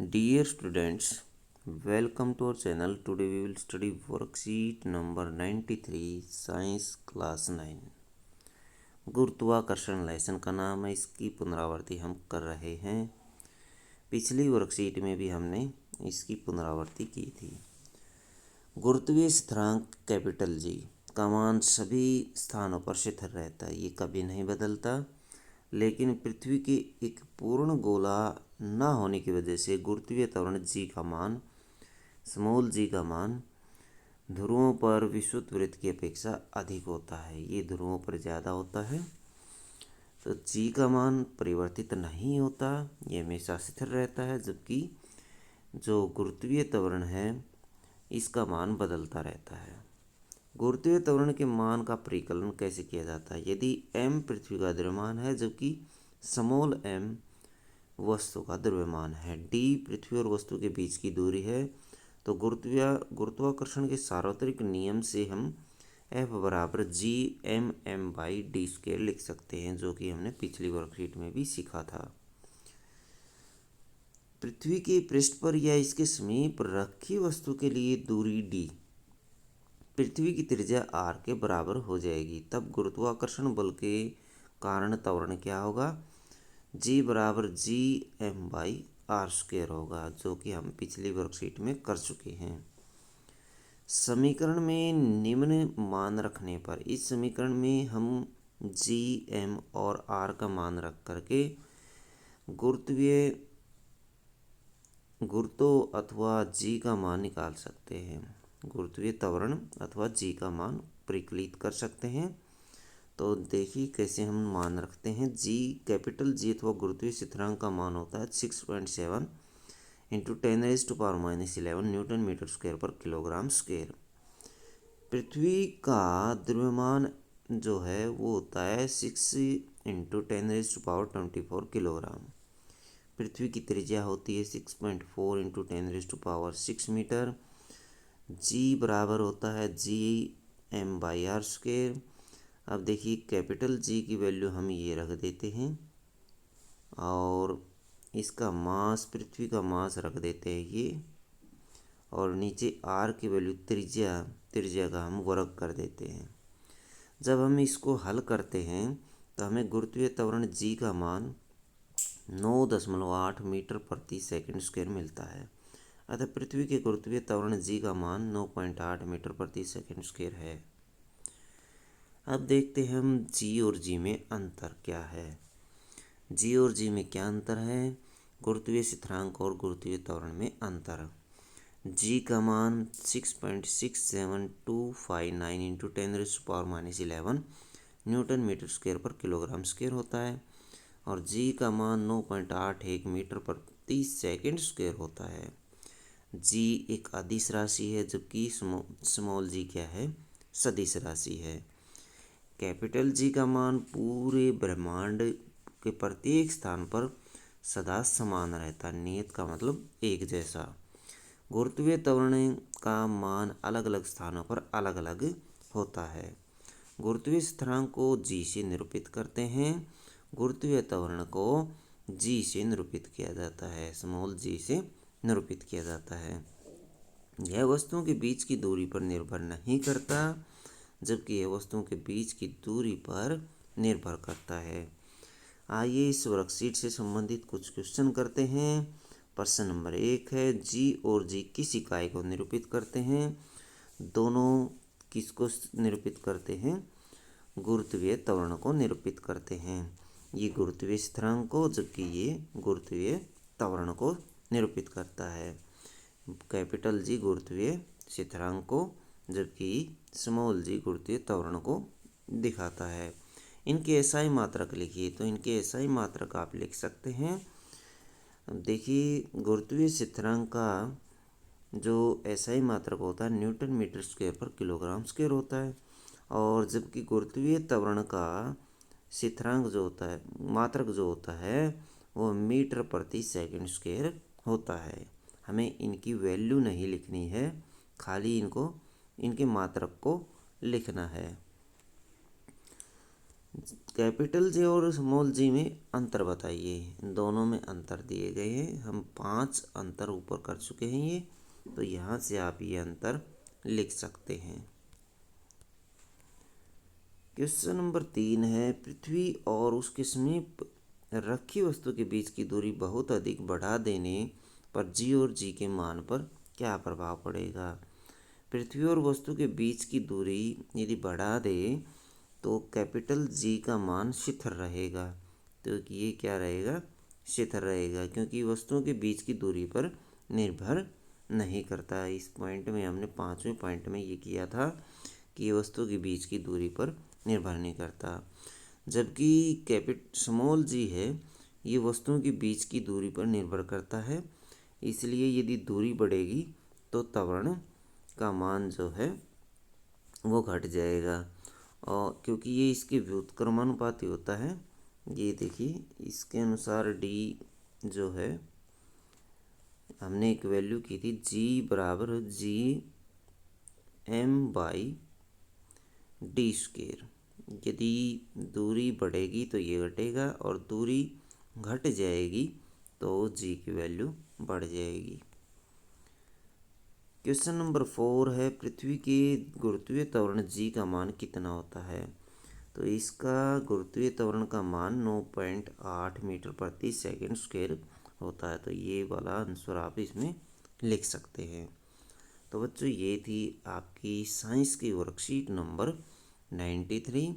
Dear students, welcome to our channel. Today we will study worksheet number 93, Science Class 9. गुरुत्वाकर्षण lesson का नाम है, इसकी पुनरावृत्ति हम कर रहे हैं। पिछली वर्कशीट में भी हमने इसकी पुनरावृत्ति की थी। गुरुत्वीय स्थिरांक कैपिटल जी का मान सभी स्थानों पर स्थिर रहता है, ये कभी नहीं बदलता। लेकिन पृथ्वी के एक पूर्ण गोला न होने की वजह से गुरुत्वीय त्वरण जी का मान स्मॉल जी का मान ध्रुवों पर विषुवत वृत्त की अपेक्षा अधिक होता है। ये ध्रुवों पर ज़्यादा होता है, तो जी का मान परिवर्तित नहीं होता, ये हमेशा स्थिर रहता है। जबकि जो गुरुत्वीय त्वरण है इसका मान बदलता रहता है। गुरुत्वीय त्वरण के मान का परिकलन कैसे किया जाता है? यदि m पृथ्वी का द्रव्यमान है जबकि स्मॉल m वस्तु का द्रव्यमान है, d पृथ्वी और वस्तु के बीच की दूरी है, तो गुरुत्वाकर्षण के सार्वत्रिक नियम से हम F बराबर G M M by D square लिख सकते हैं, जो कि हमने पिछली वर्कशीट में भी सीखा था। पृथ्वी के पृष्ठ पर या इसके समीप रखी वस्तु के लिए दूरी d पृथ्वी की त्रिज्या r के बराबर हो जाएगी। तब गुरुत्वाकर्षण बल के कारण त्वरण क्या होगा? g बराबर G M by R square होगा, जो कि हम पिछली वर्कशीट में कर चुके हैं। समीकरण में निम्न मान रखने पर, इस समीकरण में हम g, m और r का मान रख करके गुरुत्व अथवा g का मान निकाल सकते हैं। गुरुत्वीय त्वरण अथवा जी का मान परिकलित कर सकते हैं। तो देखिए कैसे हम मान रखते हैं। जी कैपिटल जी अथवा गुरुत्वीय स्थिरांक का मान होता है 6.7 इंटू 10⁻⁻11 न्यूटन मीटर स्क्वायर पर किलोग्राम स्क्वायर। पृथ्वी का द्रव्यमान जो है वो होता है 6 इंटू 10⁻24 किलोग्राम। पृथ्वी की त्रिज्या होती है 6.4 इंटू 10⁻6 मीटर। जी बराबर होता है G M by R square. अब देखिए कैपिटल जी की वैल्यू हम ये रख देते हैं और इसका मास, पृथ्वी का मास रख देते हैं ये, और नीचे आर की वैल्यू त्रिज्या का हम वर्ग कर देते हैं। जब हम इसको हल करते हैं तो हमें गुरुत्वीय त्वरण जी का मान 9.8 मीटर प्रति सेकंड स्क्वायर मिलता है। अतः पृथ्वी के गुरुत्वीय त्वरण जी का मान 9.8 मीटर प्रति सेकंड स्क्वायर है। अब देखते हैं हम जी और जी में अंतर क्या है। जी और जी में क्या अंतर है? गुरुत्वीय स्थिरांक और गुरुत्वीय त्वरण में अंतर। जी का मान 6.67259 इंटू 10⁻⁻11 न्यूटन मीटर स्क्वायर पर किलोग्राम स्क्वायर होता है, और जी का मान 9.81 मीटर प्रति सेकंड स्क्वायर होता है। जी एक अदिश राशि है, जबकि स्मॉल जी क्या है? सदिश राशि है। कैपिटल जी का मान पूरे ब्रह्मांड के प्रत्येक स्थान पर सदा समान रहता है। नियत का मतलब एक जैसा। गुरुत्वीय त्वरण का मान अलग अलग स्थानों पर अलग अलग होता है। गुरुत्वीय स्थिरांक को जी से निरूपित करते हैं, गुरुत्वीय त्वरण को जी से निरूपित किया जाता है, स्मॉल जी से निरूपित किया जाता है। यह वस्तुओं के बीच की दूरी पर निर्भर नहीं करता, जबकि यह वस्तुओं के बीच की दूरी पर निर्भर करता है। आइए इस वर्कशीट से संबंधित कुछ क्वेश्चन करते हैं। प्रश्न नंबर 1 है, जी और जी किस इकाई को निरूपित करते हैं? दोनों किसको निरूपित करते हैं? गुरुत्वीय त्वरण को निरूपित करते हैं। ये गुरुत्वीय स्थिरांक को, जबकि ये गुरुत्वीय त्वरण को निरूपित करता है। कैपिटल जी गुरुत्वीय स्थिरांक को, जबकि स्मॉल जी गुरुत्वीय त्वरण को दिखाता है। इनके एसआई मात्रक लिखिए। तो इनके एसआई मात्रक आप लिख सकते हैं। देखिए गुरुत्वीय स्थिरांक का जो एसआई मात्रक होता है न्यूटन मीटर स्क्वायर पर किलोग्राम स्क्वायर होता है, और जबकि गुरुत्वीय त्वरण का स्थिरांक जो होता है, मात्रक जो होता है, वो मीटर प्रति सेकंड स्क्वायर होता है। हमें इनकी वैल्यू नहीं लिखनी है, खाली इनके मात्रक को लिखना है। कैपिटल जे और स्मॉल जी में अंतर बताइए। इन दोनों में अंतर दिए गए हैं। हम 5 अंतर ऊपर कर चुके हैं ये, तो यहाँ से आप ये अंतर लिख सकते हैं। क्वेश्चन नंबर 3 है, पृथ्वी और उसके समीप रखी वस्तु के बीच की दूरी बहुत अधिक बढ़ा देने पर जी और जी के मान पर क्या प्रभाव पड़ेगा। पृथ्वी और वस्तु के बीच की दूरी यदि बढ़ा दे तो कैपिटल जी का मान शिथिल रहेगा। तो ये क्या रहेगा, शिथिल रहेगा, क्योंकि वस्तुओं के बीच की दूरी पर निर्भर नहीं करता। इस पॉइंट में हमने 5वें पॉइंट में ये किया था कि ये वस्तु के बीच की दूरी पर निर्भर नहीं करता। जबकि स्मॉल जी है, ये वस्तुओं के बीच की दूरी पर निर्भर करता है। इसलिए यदि दूरी बढ़ेगी तो त्वरण का मान जो है वो घट जाएगा, और क्योंकि ये इसके व्युत्क्रमानुपाती होता है। ये देखिए, इसके अनुसार डी जो है, हमने एक वैल्यू की थी जी बराबर G M by D square. यदि दूरी बढ़ेगी तो ये घटेगा, और दूरी घट जाएगी तो जी की वैल्यू बढ़ जाएगी। क्वेश्चन नंबर 4 है, पृथ्वी के गुरुत्वीय त्वरण जी का मान कितना होता है। तो इसका गुरुत्वीय त्वरण का मान 9.8 मीटर प्रति सेकंड स्क्वायर होता है। तो ये वाला आंसर आप इसमें लिख सकते हैं। तो बच्चों, ये थी आपकी साइंस की वर्कशीट नंबर 93।